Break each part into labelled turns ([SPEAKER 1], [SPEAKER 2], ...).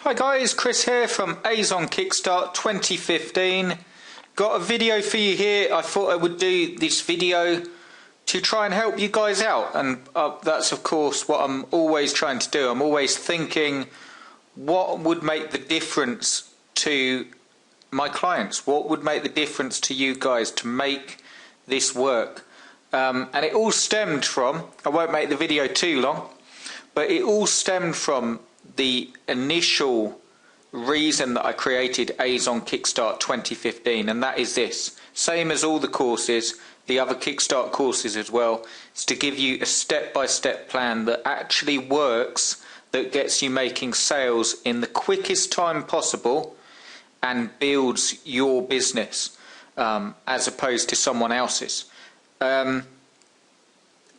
[SPEAKER 1] Hi guys, Chris here from Azon Kickstart 2015. Got a video for you here. I thought I would do this video to try and help you guys out, and that's of course what I'm always trying to do. I'm always thinking what would make the difference to my clients, what would make the difference to you guys to make this work. And it all stemmed from, I won't make the video too long, but it all stemmed from the initial reason that I created Azon Kickstart 2015, and that is this. Same as all the courses, the other Kickstart courses as well, is to give you a step-by-step plan that actually works, that gets you making sales in the quickest time possible and builds your business as opposed to someone else's.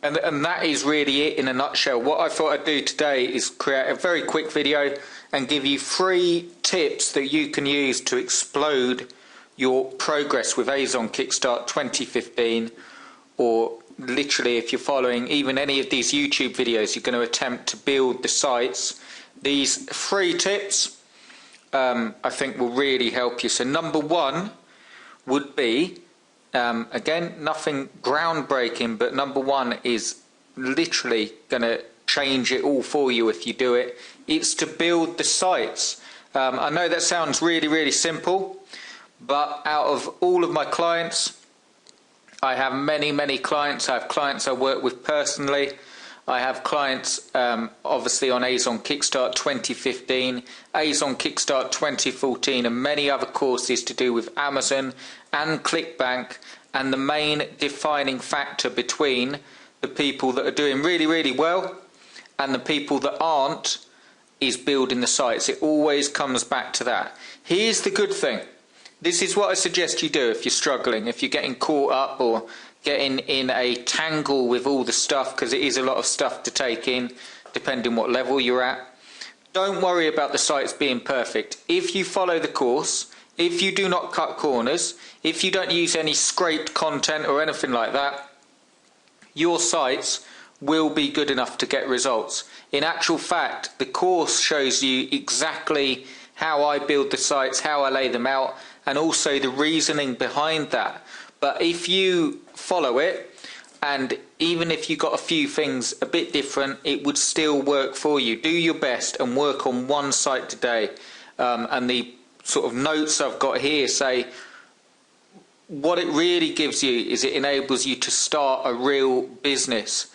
[SPEAKER 1] And that is really it in a nutshell. What I thought I'd do today is create a very quick video and give you 3 tips that you can use to explode your progress with Azon Kickstart 2015, or literally if you're following even any of these YouTube videos, you're going to attempt to build the sites. These 3 tips I think will really help you. So number 1 would be, again, nothing groundbreaking, but number 1 is literally going to change it all for you if you do it. It's to build the sites. I know that sounds really simple, but out of all of my clients, I have many clients. I have clients I work with personally. I have clients obviously on Azon Kickstart 2015, Azon Kickstart 2014, and many other courses to do with Amazon and ClickBank. And the main defining factor between the people that are doing really well and the people that aren't is building the sites. It always comes back to that. Here's the good thing. This is what I suggest you do if you're struggling, if you're getting caught up or getting in a tangle with all the stuff, because it is a lot of stuff to take in depending what level you're at. Don't worry about the sites being perfect. If you follow the course, if you do not cut corners, if you don't use any scraped content or anything like that, your sites will be good enough to get results. In actual fact, the course shows you exactly how I build the sites, how I lay them out, and also the reasoning behind that. But if you follow it, and even if you got a few things a bit different, it would still work for you. Do your best and work on one site today. And the sort of notes I've got here say what it really gives you is it enables you to start a real business.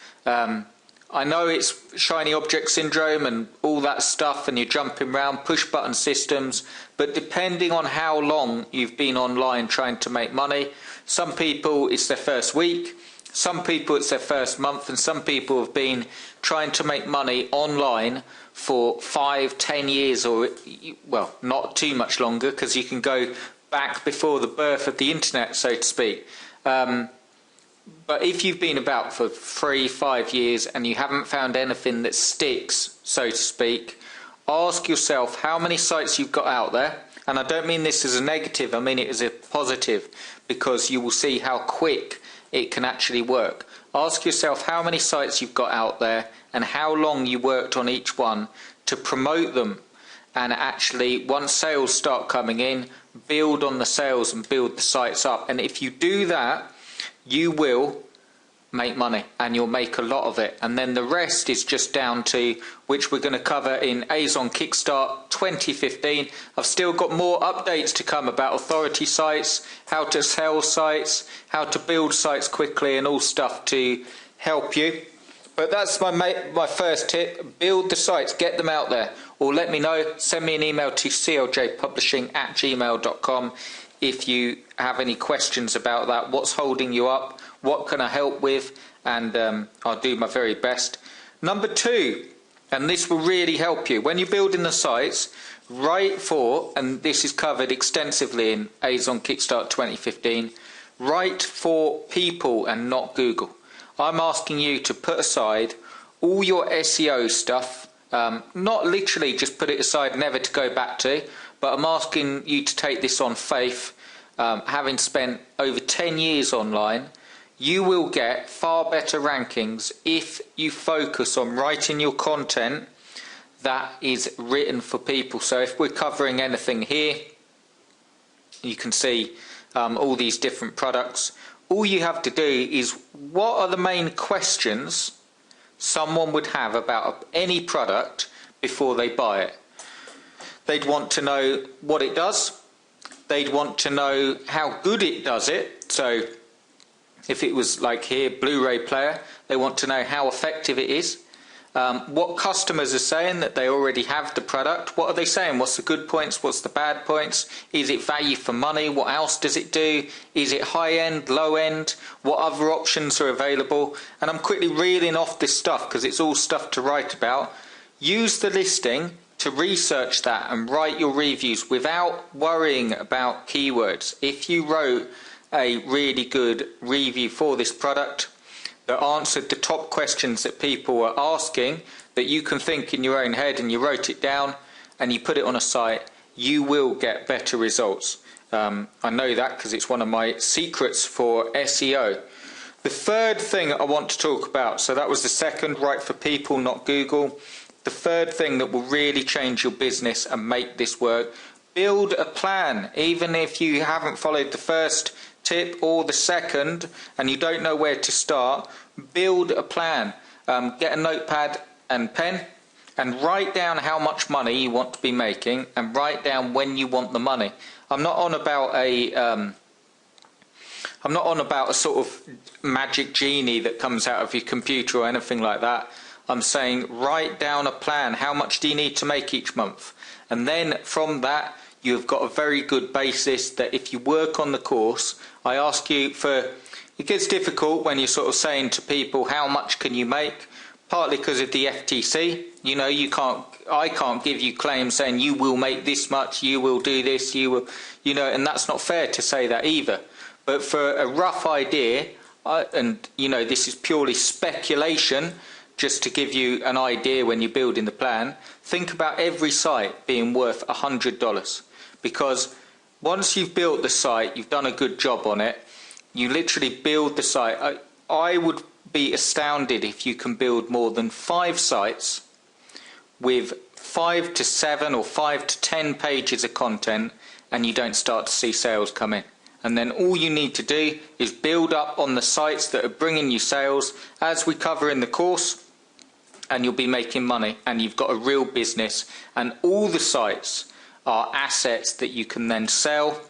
[SPEAKER 1] I know it's shiny object syndrome and all that stuff, and you're jumping around push button systems, but depending on how long you've been online trying to make money, some people it's their first week, some people it's their first month, and some people have been trying to make money online for 5-10 years, or well, not too much longer, because you can go back before the birth of the internet, so to speak. But if you've been about for 3-5 years and you haven't found anything that sticks, so to speak, ask yourself how many sites you've got out there. And I don't mean this as a negative, I mean it as a positive, because you will see how quick it can actually work. Ask yourself how many sites you've got out there and how long you worked on each one to promote them, and actually once sales start coming in, build on the sales and build the sites up. And if you do that, you will make money, and you'll make a lot of it. And then the rest is just down to, which we're going to cover in Azon Kickstart 2015. I've still got more updates to come about authority sites, how to sell sites, how to build sites quickly, and all stuff to help you. But that's my first tip. Build the sites, get them out there, or let me know. Send me an email to cljpublishing@gmail.com if you have any questions about that. What's holding you up? What can I help with? And I'll do my very best. Number 2, and this will really help you when you're building the sites, write for, and this is covered extensively in Azon Kickstart 2015, write for people and not Google. I'm asking you to put aside all your SEO stuff, not literally just put it aside never to go back to, but I'm asking you to take this on faith. Having spent over 10 years online, you will get far better rankings if you focus on writing your content that is written for people. So if we're covering anything here, you can see all these different products. All you have to do is, what are the main questions someone would have about any product before they buy it? They'd want to know what it does. They'd want to know how good it does it. So if it was like here, Blu-ray player, they want to know how effective it is. What customers are saying that they already have the product. What are they saying? What's the good points? What's the bad points? Is it value for money? What else does it do? Is it high end, low end? What other options are available? And I'm quickly reeling off this stuff because it's all stuff to write about. Use the listing to research that and write your reviews without worrying about keywords. If you wrote a really good review for this product that answered the top questions that people were asking, that you can think in your own head, and you wrote it down and you put it on a site, you will get better results. I know that because it's one of my secrets for SEO. The third thing I want to talk about, so that was the second, write for people, not Google. The third thing that will really change your business and make this work, build a plan. Even if you haven't followed the first tip or the second and you don't know where to start, build a plan. Get a notepad and pen and write down how much money you want to be making, and write down when you want the money. I'm not on about a sort of magic genie that comes out of your computer or anything like that. I'm saying write down a plan. How much do you need to make each month? And then from that, you've got a very good basis that if you work on the course, I ask you for, it gets difficult when you're sort of saying to people, how much can you make? Partly because of the FTC. You know, I can't give you claims saying you will make this much, you will do this, you will, you know, and that's not fair to say that either. But for a rough idea, and you know, this is purely speculation, just to give you an idea when you're building the plan, think about every site being worth $100. Because once you've built the site, you've done a good job on it, you literally build the site. I would be astounded if you can build more than 5 sites with 5 to 7 or 5 to 10 pages of content and you don't start to see sales come in. And then all you need to do is build up on the sites that are bringing you sales, as we cover in the course, and you'll be making money and you've got a real business. And all the sites are assets that you can then sell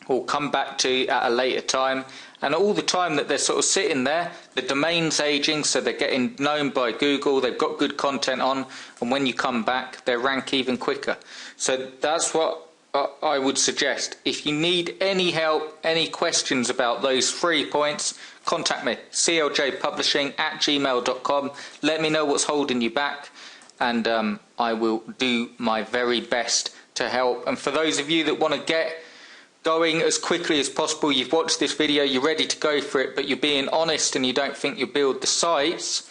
[SPEAKER 1] or come back to at a later time. And all the time that they're sort of sitting there, the domain's aging, so they're getting known by Google, they've got good content on, and when you come back, they rank even quicker. So that's what I would suggest. If you need any help, any questions about those 3 points, contact me, cljpublishing@gmail.com. Let me know what's holding you back, and I will do my very best to help. And for those of you that want to get going as quickly as possible, you've watched this video, you're ready to go for it, but you're being honest and you don't think you'll build the sites,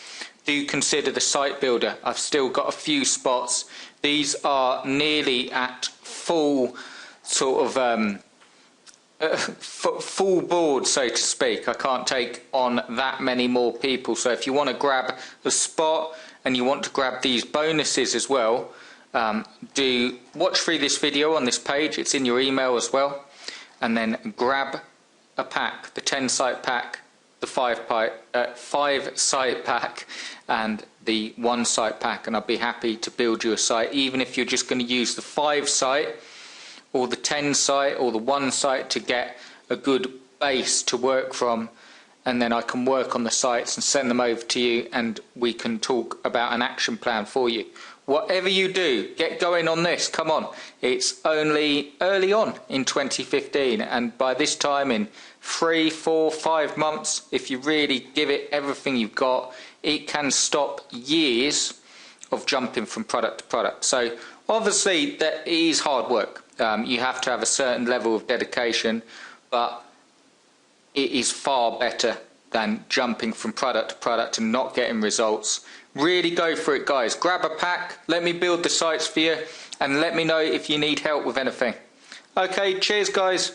[SPEAKER 1] do consider the site builder. I've still got a few spots. These are nearly at full sort of full board, so to speak. I can't take on that many more people. So if you want to grab the spot and you want to grab these bonuses as well, do watch through this video on this page. It's in your email as well. And then grab a pack, the 10 site pack, the 5 site pack, and the 1 site pack, and I'd be happy to build you a site, even if you're just going to use the 5 site or the 10 site or the 1 site to get a good base to work from, and then I can work on the sites and send them over to you, and we can talk about an action plan for you. Whatever you do, get going on this. Come on, it's only early on in 2015, and by this time in 3, 4, 5 months, if you really give it everything you've got, it can stop years of jumping from product to product. So obviously that is hard work. You have to have a certain level of dedication, but it is far better than jumping from product to product and not getting results. Really go for it, guys. Grab a pack, let me build the sites for you, and let me know if you need help with anything. Okay, cheers guys.